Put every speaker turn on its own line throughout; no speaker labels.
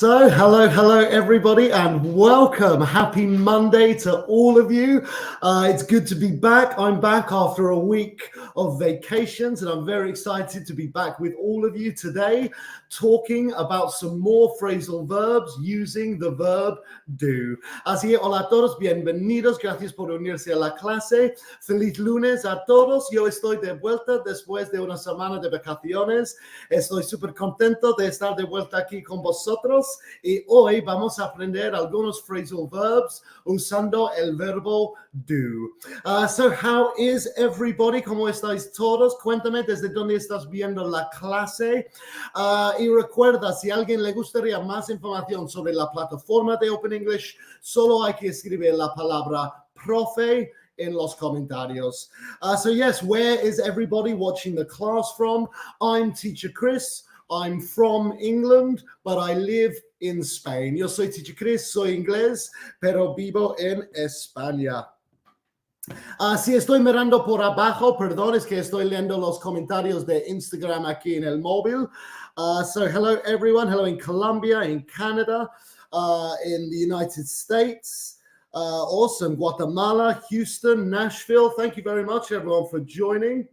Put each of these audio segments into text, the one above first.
So, hello, everybody, and welcome. Happy Monday to all of you. It's good to be back. I'm back after a week of vacations, and I'm very excited to be back with all of you today, talking about some more phrasal verbs using the verb do. Así que, hola a todos, bienvenidos. Gracias por unirse a la clase. Feliz lunes a todos. Yo estoy de vuelta después de una semana de vacaciones. Estoy súper contento de estar de vuelta aquí con vosotros. Y hoy vamos a aprender algunos phrasal verbs usando el verbo do. So how is everybody? ¿Cómo estáis todos? Cuéntame desde dónde estás viendo la clase. Y recuerda, si a alguien le gustaría más información sobre la plataforma de Open English, solo hay que escribir la palabra profe in los comentarios. So yes, where is everybody watching the class from? I'm Teacher Chris. I'm from England, but I live in Spain. Yo soy Teacher Chris, soy inglés, pero vivo en España. Si estoy mirando por abajo, perdón, es que estoy leyendo los comentarios de Instagram aquí en el móvil. So hello everyone, hello in Colombia, in Canada, in the United States. Awesome, Guatemala, Houston, Nashville. Thank you very much everyone for joining.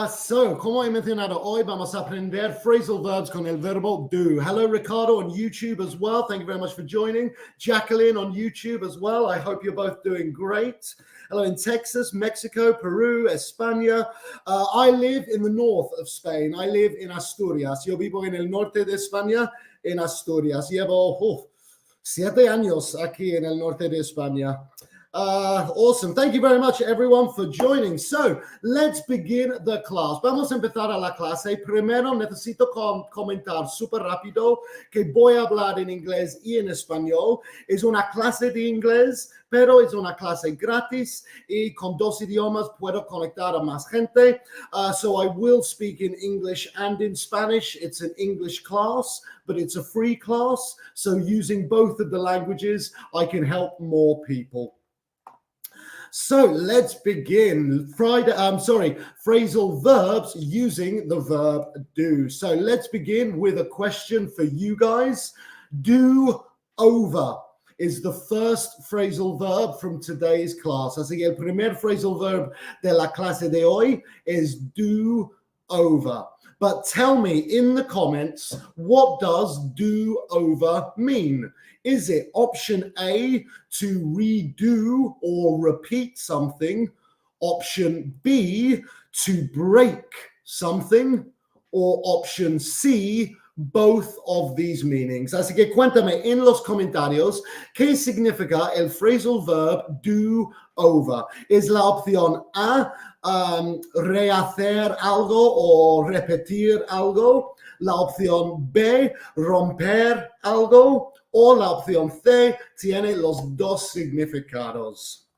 So, como he mencionado, hoy vamos a aprender phrasal verbs con el verbo do. Hello, Ricardo on YouTube as well. Thank you very much for joining. Jacqueline on YouTube as well. I hope you're both doing great. Hello in Texas, Mexico, Peru, España. I live in the north of Spain. I live in Asturias. Yo vivo en el norte de España, en Asturias. Llevo 7 años aquí en el norte de España. Awesome. Thank you very much, everyone, for joining. So, let's begin the class. Vamos a empezar a la clase. Primero, necesito comentar súper rápido que voy a hablar en inglés y en español. Es una clase de inglés, pero es una clase gratis y con 2 idiomas puedo conectar a más gente. So, I will speak in English and in Spanish. It's an English class, but it's a free class. So, using both of the languages, I can help more people. So let's begin. Phrasal verbs using the verb do. So let's begin with a question for you guys. Do over is the first phrasal verb from today's class. Así que el primer phrasal verb de la clase de hoy is do over. But tell me in the comments, what does do over mean? Is it option A, to redo or repeat something? Option B, to break something? Or option C, both of these meanings? Así que cuéntame en los comentarios qué significa el phrasal verb do over. ¿Es la opción A, rehacer algo o repetir algo? La opción B, romper algo? O la opción C tiene los dos significados.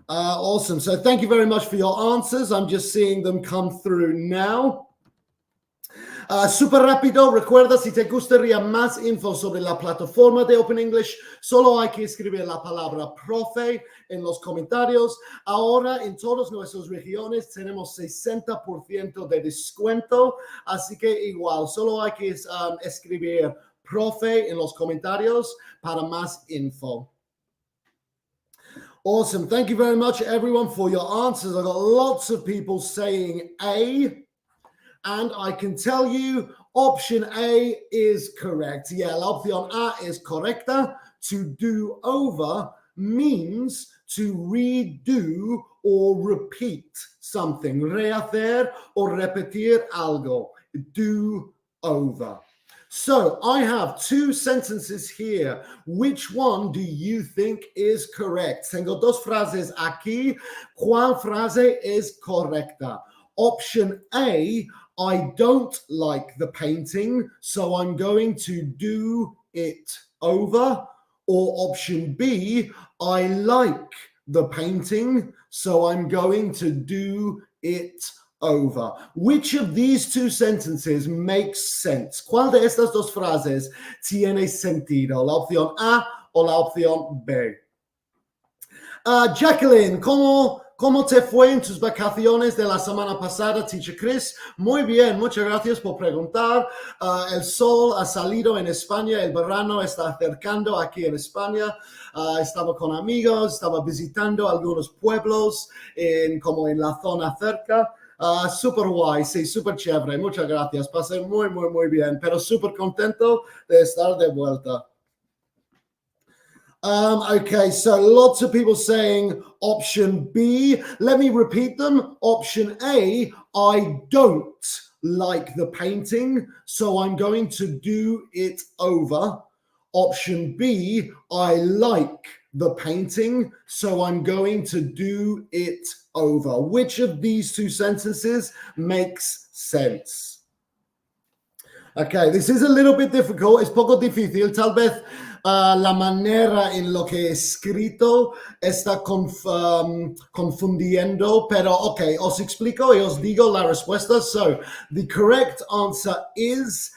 Awesome. So thank you very much for your answers. I'm just seeing them come through now. Super rápido, recuerda, si te gustaría más info sobre la plataforma de Open English, solo hay que escribir la palabra profe en los comentarios. Ahora en todas nuestras regiones tenemos 60% de descuento, así que igual, solo hay que escribir profe en los comentarios para más info. Awesome. Thank you very much, everyone, for your answers. I got lots of people saying A. And I can tell you option A is correct. Yeah, la opción A es correcta. To do over means to redo or repeat something. Rehacer o repetir algo. Do over. So I have 2 sentences here. Which one do you think is correct? Tengo 2 frases aquí. ¿Cuál frase es correcta? Option A, I don't like the painting, so I'm going to do it over. Or option B, I like the painting, so I'm going to do it over. Which of these 2 sentences makes sense? ¿Cuál de estas 2 frases tiene sentido? ¿La opción A o la opción B? Jacqueline, ¿cómo ¿Cómo te fue en tus vacaciones de la semana pasada, Teacher Chris? Muy bien, muchas gracias por preguntar. El sol ha salido en España, el verano está acercando aquí en España. Estaba con amigos, estaba visitando algunos pueblos como en la zona cerca. Súper guay, sí, súper chévere. Muchas gracias. Pasé muy bien, pero súper contento de estar de vuelta. Okay, so lots of people saying option B. Let me repeat them. Option A, I don't like the painting, so I'm going to do it over. Option B, I like the painting, so I'm going to do it over. Which of these two sentences makes sense? Okay, this is a little bit difficult. Es poco difícil. Tal vez la manera en lo que he escrito está confundiendo, pero ok, os explico y os digo la respuesta. So, the correct answer is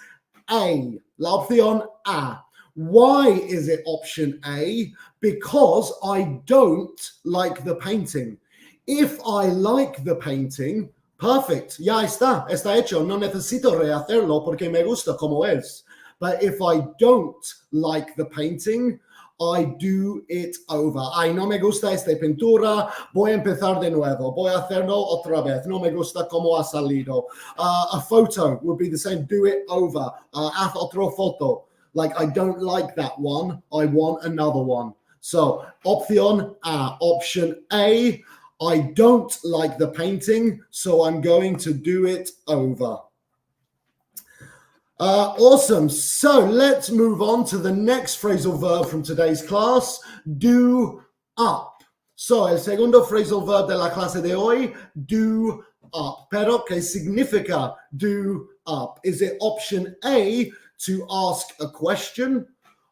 A, la opción A. Why is it option A? Because I don't like the painting. If I like the painting, perfect, ya está hecho. No necesito rehacerlo porque me gusta como es. But if I don't like the painting, I do it over. Ay, no me gusta esta pintura, voy a empezar de nuevo. Voy a hacerlo otra vez. No me gusta cómo ha salido. A photo would be the same. Do it over. Haz otra foto. Like, I don't like that one. I want another one. So, opción A. Option A. I don't like the painting, so I'm going to do it over. Awesome. So let's move on to the next phrasal verb from today's class, do up. So el segundo phrasal verb de la clase de hoy, do up. Pero ¿qué significa do up? Is it option A, to ask a question?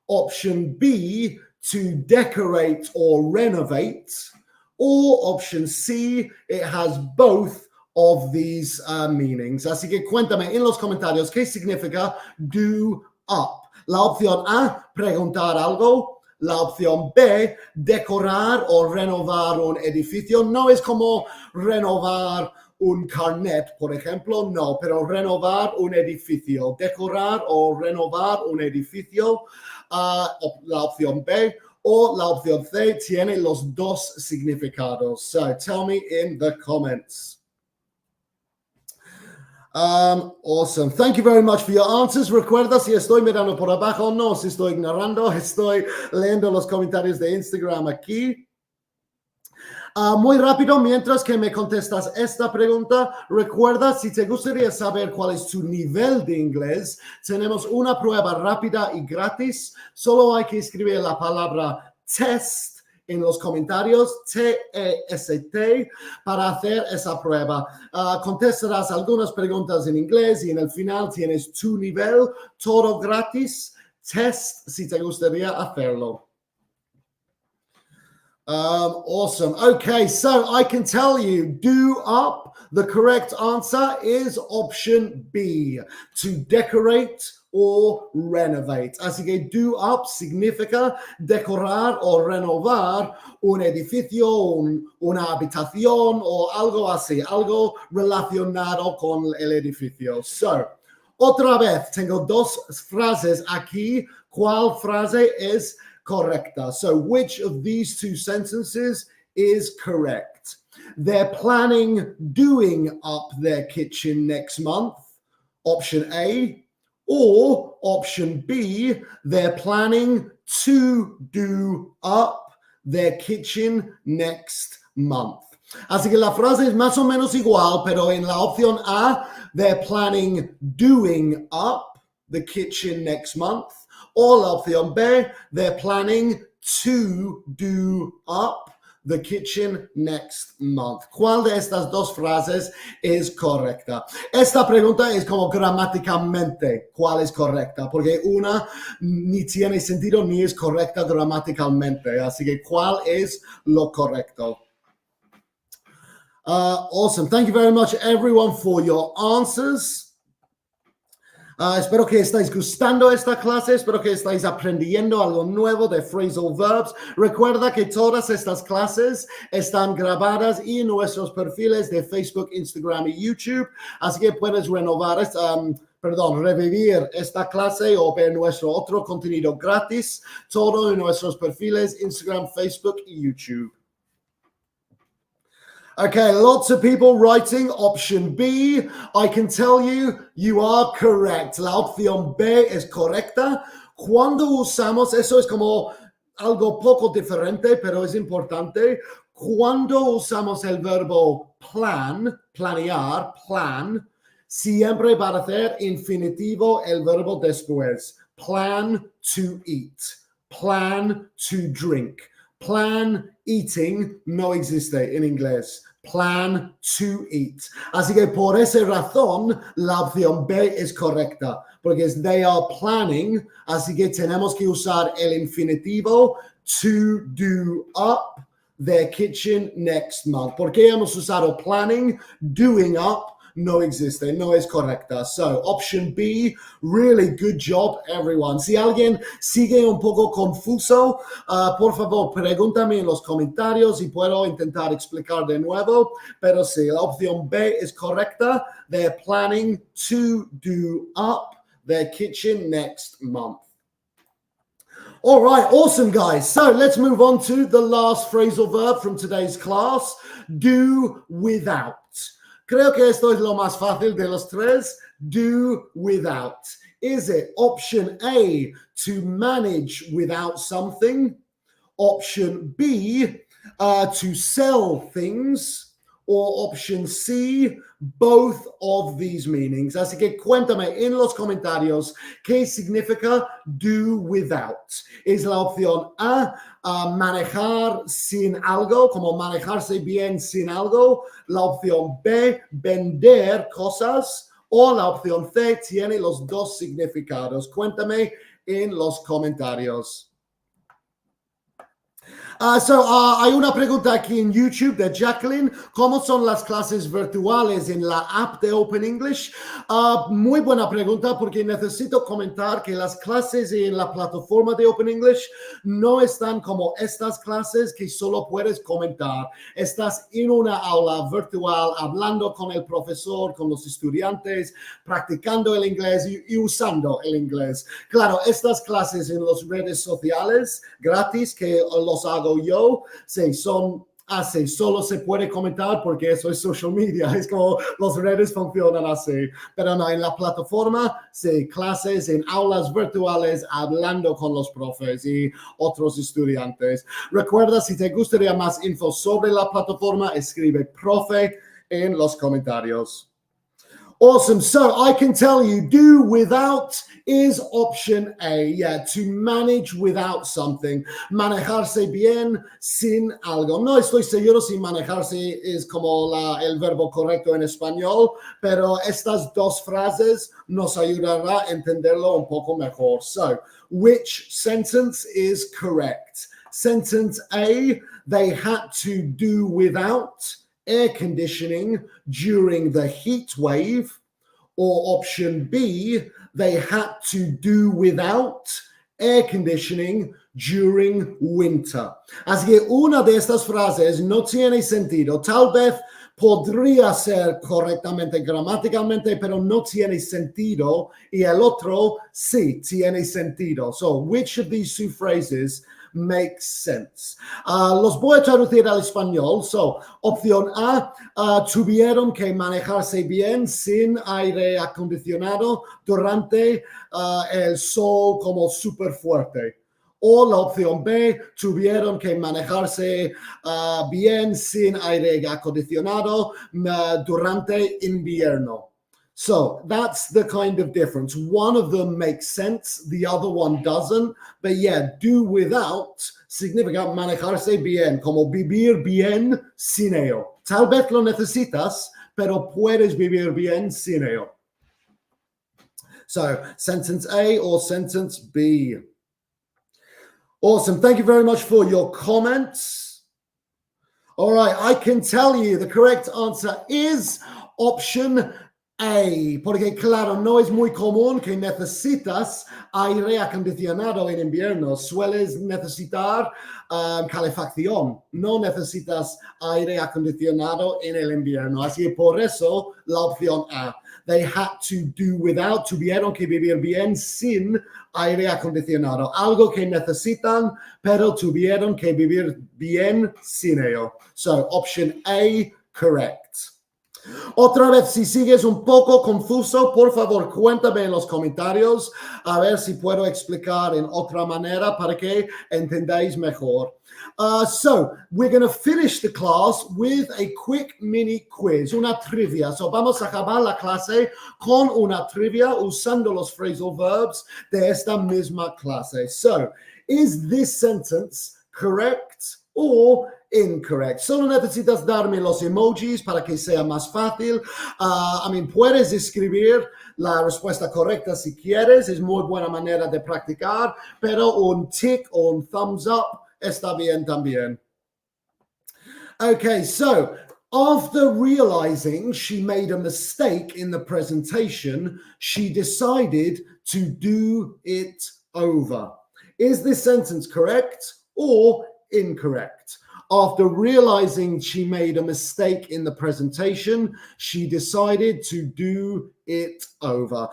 Option B, to decorate or renovate? Or option C, it has both of these meanings. Así que cuéntame en los comentarios qué significa do up. La opción A, preguntar algo. La opción B, decorar o renovar un edificio. No es como renovar un carnet, por ejemplo, no, pero renovar un edificio. Decorar o renovar un edificio. La opción B. O la opción C tiene los dos significados. So tell me in the comments. Awesome. Thank you very much for your answers. Recuerda, si estoy mirando por abajo, no, si estoy ignorando, estoy leyendo los comentarios de Instagram aquí. Muy rápido, mientras que me contestas esta pregunta, recuerda, si te gustaría saber cuál es tu nivel de inglés, tenemos una prueba rápida y gratis. Solo hay que escribir la palabra test en los comentarios, T-E-S-T, para hacer esa prueba. Contestarás algunas preguntas en inglés y en el final tienes tu nivel, todo gratis. Test si te gustaría hacerlo. Awesome. Okay, so I can tell you, do up, the correct answer is option B, to decorate or renovate. Así que do up significa decorar o renovar un edificio, una habitación o algo así, algo relacionado con el edificio. So, otra vez, tengo dos frases aquí. ¿Cuál frase es correcta? So, which of these two sentences is correct? They're planning doing up their kitchen next month. Option A. Or option B, they're planning to do up their kitchen next month. Así que la frase es más o menos igual, pero en la opción A, they're planning doing up the kitchen next month. O la opción B, they're planning to do up the kitchen next month. ¿Cuál de estas dos frases es correcta? Esta pregunta es como gramaticalmente, ¿cuál es correcta? Porque una ni tiene sentido ni es correcta gramaticalmente. Así que, ¿cuál es lo correcto? Awesome. Thank you very much, everyone, for your answers. Espero que estáis gustando esta clase, espero que estáis aprendiendo algo nuevo de phrasal verbs. Recuerda que todas estas clases están grabadas en nuestros perfiles de Facebook, Instagram y YouTube, así que puedes revivir esta clase o ver nuestro otro contenido gratis, todo en nuestros perfiles Instagram, Facebook y YouTube. Okay, lots of people writing option B. I can tell you, you are correct. La opción B es correcta. Cuando usamos, eso es como algo poco diferente, pero es importante. Cuando usamos el verbo plan, planear, plan, siempre va a hacer infinitivo el verbo después. Plan to eat, plan to drink. Plan eating no existe en inglés. Plan to eat. Así que por esa razón la opción B es correcta, porque es they are planning, así que tenemos que usar el infinitivo to do up their kitchen next month. ¿Por qué hemos usado planning? Doing up no existe, no es correcta. So, option B, really good job, everyone. Si alguien sigue un poco confuso, por favor, pregúntame en los comentarios y puedo intentar explicar de nuevo. Pero sí, la opción B es correcta. They're planning to do up their kitchen next month. All right, awesome, guys. So let's move on to the last phrasal verb from today's class, do without. Creo que esto es lo más fácil de los tres. Do without. Is it option A, to manage without something? Option B, to sell things? Or option C, both of these meanings. Así que cuéntame en los comentarios qué significa do without. ¿Es la opción A, manejar sin algo, como manejarse bien sin algo? La opción B, vender cosas. O la opción C tiene los dos significados. Cuéntame en los comentarios. Hay una pregunta aquí en YouTube de Jacqueline. ¿Cómo son las clases virtuales en la app de Open English? Muy buena pregunta, porque necesito comentar que las clases en la plataforma de Open English no están como estas clases que solo puedes comentar. Estás en una aula virtual hablando con el profesor, con los estudiantes, practicando el inglés y usando el inglés. Claro, estas clases en las redes sociales gratis que los hago yo, solo se puede comentar porque eso es social media, es como las redes funcionan así, pero no, en la plataforma, clases en aulas virtuales hablando con los profes y otros estudiantes. Recuerda, si te gustaría más info sobre la plataforma, escribe profe en los comentarios. Awesome. So I can tell you, do without is option A. Yeah, to manage without something. Manejarse bien sin algo. No estoy seguro si manejarse es como el verbo correcto en español, pero estas dos frases nos ayudará a entenderlo un poco mejor. So, which sentence is correct? Sentence A, they had to do without air conditioning during the heat wave. Or option B, they had to do without air conditioning during winter. Así que una de estas frases no tiene sentido. Tal vez podría ser correctamente gramaticalmente, pero no tiene sentido. Y el otro sí tiene sentido. So, which of these two phrases makes sense? Los voy a traducir al español. So, opción A, tuvieron que manejarse bien sin aire acondicionado durante el sol como súper fuerte. O la opción B, tuvieron que manejarse bien sin aire acondicionado durante invierno. So that's the kind of difference. One of them makes sense, the other one doesn't. But yeah, do without significa manejarse bien, como vivir bien sin ello. Tal vez lo necesitas, pero puedes vivir bien sin ello. So sentence A or sentence B. Awesome. Thank you very much for your comments. All right, I can tell you the correct answer is option A, porque claro, no es muy común que necesitas aire acondicionado en invierno. Sueles necesitar calefacción. No necesitas aire acondicionado en el invierno. Así que por eso la opción A. They had to do without. Tuvieron que vivir bien sin aire acondicionado. Algo que necesitan, pero tuvieron que vivir bien sin ello. So, option A, correct. Otra vez, si sigues un poco confuso, por favor, cuéntame en los comentarios a ver si puedo explicar en otra manera para que entendáis mejor. So, we're going to finish the class with a quick mini quiz, una trivia. So, vamos a acabar la clase con una trivia usando los phrasal verbs de esta misma clase. So, is this sentence correct or incorrect? Solo necesitas darme los emojis para que sea más fácil. Puedes escribir la respuesta correcta si quieres. Es muy buena manera de practicar, pero un tick o un thumbs up está bien también. Okay, so after realizing she made a mistake in the presentation, she decided to do it over. Is this sentence correct or incorrect? After realizing she made a mistake in the presentation, she decided to do it over.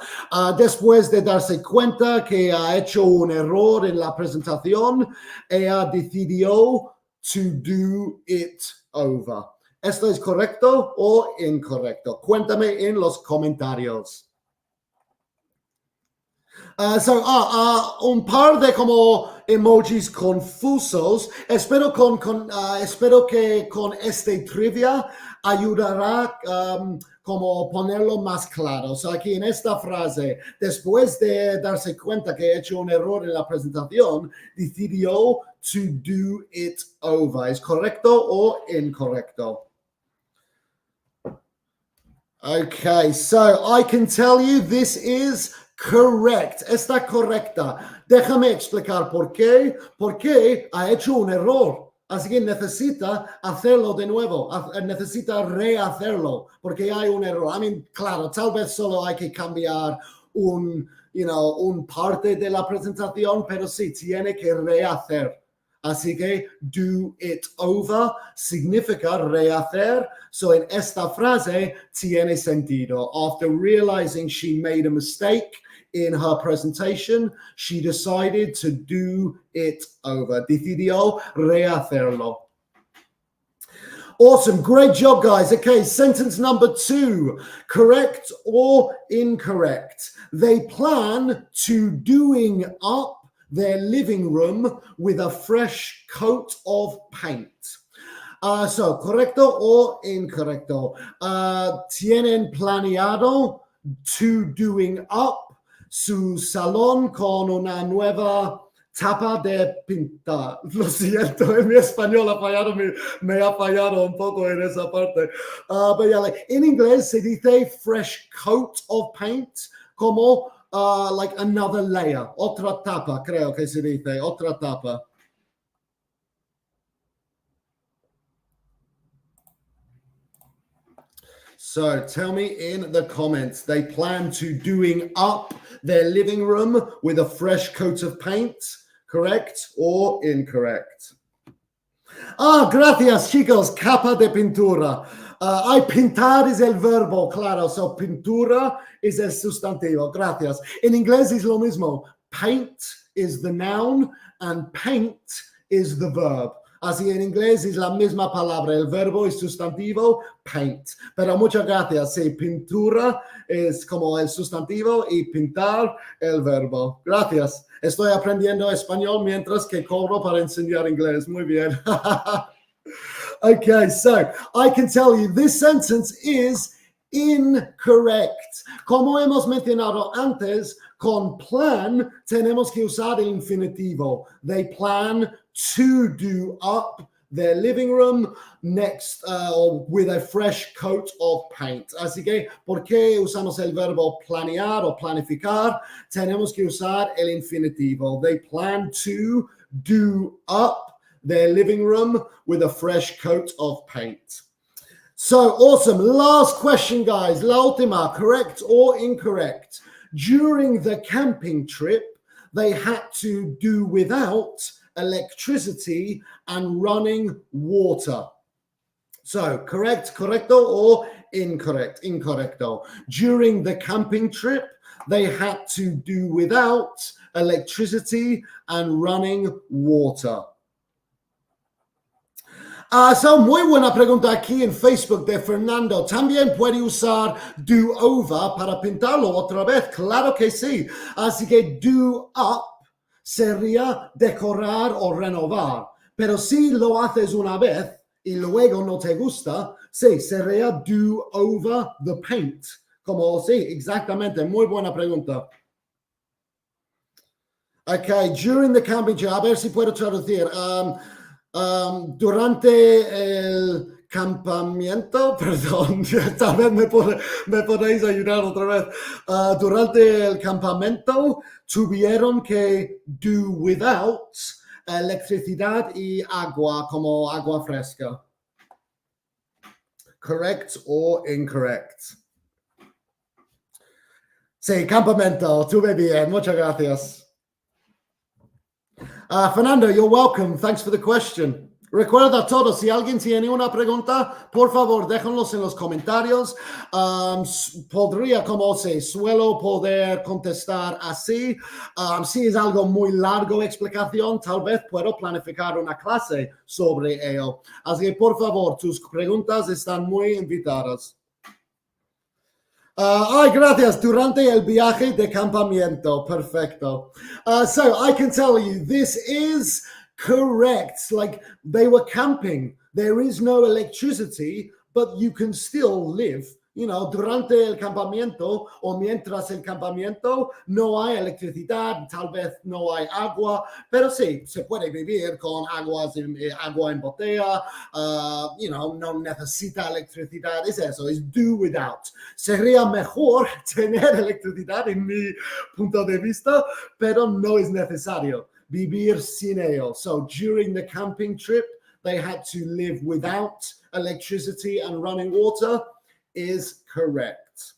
Después de darse cuenta que ha hecho un error en la presentación, ella decidió to do it over. ¿Esto es correcto o incorrecto? Cuéntame en los comentarios. Un par de como emojis confusos. Espero que con este trivia ayudará como ponerlo más claro. So aquí en esta frase, después de darse cuenta que he hecho un error en la presentación, decidió to do it over. ¿Es correcto o incorrecto? Okay, so I can tell you this is correct. Está correcta. Déjame explicar por qué. Porque ha hecho un error. Así que necesita hacerlo de nuevo. Necesita rehacerlo porque hay un error. Claro, tal vez solo hay que cambiar un parte de la presentación, pero sí, tiene que rehacer. Así que do it over significa rehacer. So en esta frase tiene sentido. After realizing she made a mistake in her presentation, she decided to do it over. Decidió rehacerlo. Awesome. Great job, guys. Okay, sentence number 2. Correct or incorrect? They plan to doing up their living room with a fresh coat of paint. So, ¿correcto o incorrecto? Tienen planeado to doing up su salón con una nueva tapa de pintar. Lo siento, en mi español me ha fallado un poco en esa parte. But yeah, en inglés se dice fresh coat of paint como like another layer, otra tapa, creo que se dice, otra tapa. So tell me in the comments, they plan to doing up their living room with a fresh coat of paint, correct or incorrect? Gracias, chicos, capa de pintura. Pintar es el verbo, claro. So, pintura es el sustantivo. Gracias. En inglés es lo mismo. Paint is the noun and paint is the verb. Así en inglés es la misma palabra. El verbo es sustantivo, paint. Pero muchas gracias. Sí, pintura es como el sustantivo y pintar el verbo. Gracias. Estoy aprendiendo español mientras que cobro para enseñar inglés. Muy bien. Okay, so I can tell you this sentence is incorrect. Como hemos mencionado antes, con plan tenemos que usar el infinitivo. They plan to do up their living room next with a fresh coat of paint. Así que, ¿por qué usamos el verbo planear o planificar? Tenemos que usar el infinitivo. They plan to do up their living room with a fresh coat of paint. So awesome. Last question, guys. La última, correct or incorrect? During the camping trip, they had to do without electricity and running water. So correct, correcto, or incorrect, incorrecto. During the camping trip, they had to do without electricity and running water. So muy buena pregunta aquí en Facebook de Fernando. También puede usar do over para pintarlo otra vez. Claro que sí. Así que do up sería decorar o renovar. Pero si lo haces una vez y luego no te gusta, sí, sería do over the paint. Como sí, exactamente. Muy buena pregunta. Okay, during the camping trip, a ver si puedo traducir. Durante el campamento, perdón, tal vez me podéis ayudar otra vez. Durante el campamento tuvieron que do without electricidad y agua, como agua fresca. Correct or incorrect? Sí, campamento, tuve bien, muchas gracias. Fernando, you're welcome. Thanks for the question. Recuerda a todos, si alguien tiene una pregunta, por favor, déjenlos en los comentarios. Podría, como se suelo poder contestar así. Si es algo muy largo explicación, tal vez puedo planificar una clase sobre ello. Así que, por favor, tus preguntas están muy invitadas. Gracias. Durante el viaje de campamento. Perfecto. So I can tell you this is correct. Like they were camping. There is no electricity, but you can still live. You know, durante el campamento o mientras el campamento no hay electricidad, tal vez no hay agua, pero sí, se puede vivir con agua en botella, you know, no necesita electricidad, es eso, es do without. Sería mejor tener electricidad en mi punto de vista, pero no es necesario vivir sin ello. So during the camping trip, they had to live without electricity and running water. Is correct.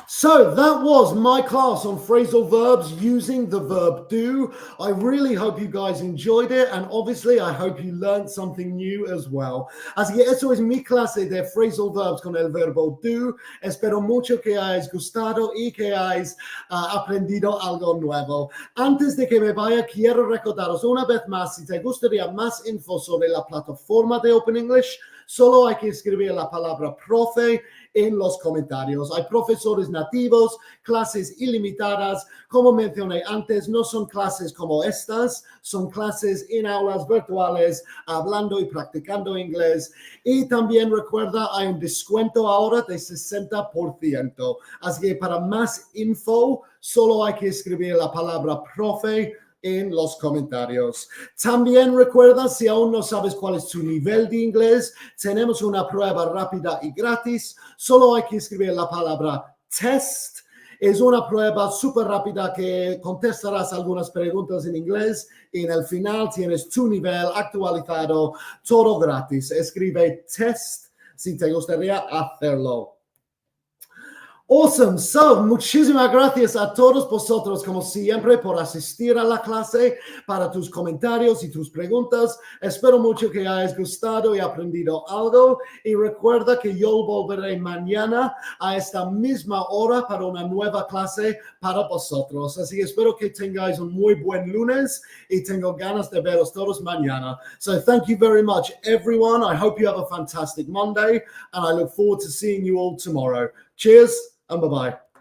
So that was my class on phrasal verbs using the verb do. I really hope you guys enjoyed it, and obviously I hope you learned something new as well. Así que eso es mi clase de phrasal verbs con el verbo do. Espero mucho que hayáis gustado y que hayáis aprendido algo nuevo. Antes de que me vaya, quiero recordaros una vez más, si te gustaría más info sobre la plataforma de Open English, solo hay que escribir la palabra profe en los comentarios. Hay profesores nativos, clases ilimitadas. Como mencioné antes, no son clases como estas, son clases en aulas virtuales, hablando y practicando inglés. Y también recuerda, hay un descuento ahora de 60%. Así que para más info, solo hay que escribir la palabra profe en los comentarios. También recuerda, si aún no sabes cuál es tu nivel de inglés, tenemos una prueba rápida y gratis. Solo hay que escribir la palabra test. Es una prueba súper rápida que contestarás algunas preguntas en inglés y en el final tienes tu nivel actualizado, todo gratis. Escribe test si te gustaría hacerlo. Awesome. So, muchísimas gracias a todos vosotros, como siempre, por asistir a la clase, para tus comentarios y tus preguntas. Espero mucho que hayas gustado y aprendido algo. Y recuerda que yo volveré mañana a esta misma hora para una nueva clase para vosotros. Así que espero que tengáis un muy buen lunes y tengo ganas de veros todos mañana. So, thank you very much, everyone. I hope you have a fantastic Monday, and I look forward to seeing you all tomorrow. Cheers. And bye-bye.